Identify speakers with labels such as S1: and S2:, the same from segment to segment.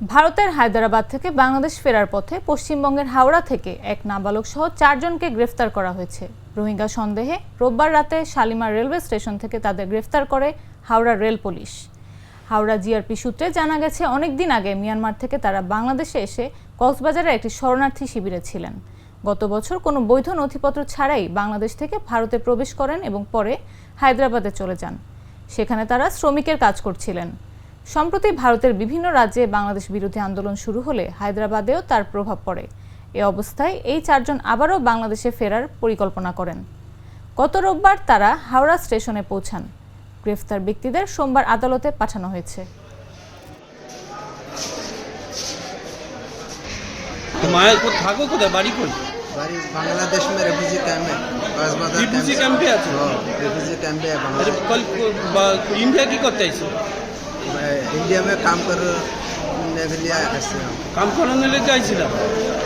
S1: ভারতের হায়দ্রাবাদ থেকে বাংলাদেশ ফেরার পথে পশ্চিমবঙ্গের হাওড়া থেকে এক নাবালক সহ 4 জনকে গ্রেফতার করা হয়েছে। রোহিঙ্গা সন্দেহে রোববার রাতে শালিমার রেলওয়ে স্টেশন থেকে তাদের গ্রেফতার করে Howrah rail police. Howrah GRP সূত্রে জানা গেছে, অনেক দিন আগে মিয়ানমার থেকে তারা বাংলাদেশে এসে কক্সবাজারে একটি শরণার্থী শিবিরে ছিলেন। গত বছর কোনো বৈধ নথিপত্র ছাড়াই বাংলাদেশ থেকে ভারতে প্রবেশ করেন এবং পরে হায়দ্রাবাদে চলে যান। সেখানে তারা শ্রমিকের কাজ করছিলেন। সম্প্রতি ভারতের বিভিন্ন রাজ্যে বাংলাদেশ বিরোধী আন্দোলন শুরু হলে হায়দ্রাবাদেও তার প্রভাব পড়ে। এ অবস্থায় এই 4 জন আবারও বাংলাদেশে ফেরার পরিকল্পনা করেন। গত রোববার তারা হাওড়া স্টেশনে পৌঁছান। গ্রেফতার ব্যক্তিদের সোমবার আদালতে পাঠানো হয়েছে।
S2: থাকো কোথায়? বাড়ি কই?
S3: बारी बांग्लादेश में रेफ्यूजी कैंप है।
S2: रिफ्यूजी कैंप पे আছে?
S3: रेफ्यूजी कैंप है
S2: अरे कल इंडिया की करते हैं?
S3: इंडिया में काम करने के लिए ऐसे हम।
S2: काम करने लेके आइছিল?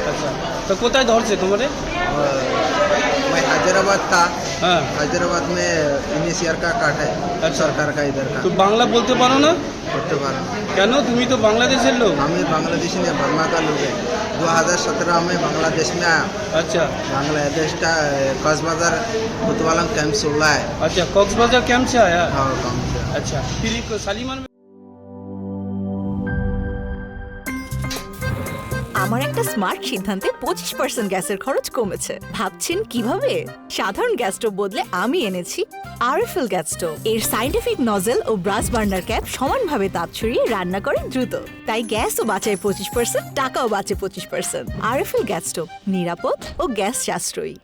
S2: আচ্ছা, তো কোথায় ধরছে তোমারে?
S3: मैं हैदराबाद था।
S2: हाँ,
S3: हैदराबाद में इनिशियर का काट है।
S2: अच्छा।
S3: सरकार का इधर का
S2: তো বাংলা বলতে পারো না
S3: করতে পারেন।
S2: কেন? তুমি তো বাংলাদেশের লোক।
S3: আমি बांग्लादेश में बर्मा का लोग है। 2017 में बांग्लादेश में आया।
S2: আচ্ছা
S3: बांग्लादेश का कॉक्सबाजार कुतवालम कैंप से हुआ है।
S2: अच्छा, कॉक्सबाजार कैंप से आया?
S3: हाँ काम से।
S2: अच्छा, फिर শালিমার
S4: আমার একটা স্মার্ট সিদ্ধান্তে 25% গ্যাসের খরচ কমেছে। ভাবছেন কিভাবে? সাধারণ গ্যাস স্টোভ বদলে আমি এনেছি আরএফএল গ্যাস স্টোভ। এর সাইন্টিফিক নজল ও ব্রাস বার্নার ক্যাপ সমানভাবে তাপ ছড়িয়ে রান্না করে দ্রুত। তাই গ্যাসও বাঁচায় 25%, টাকাও বাঁচে 25%। আরএফএল গ্যাস স্টোভ নিরাপদ ও গ্যাস সাশ্রয়ী।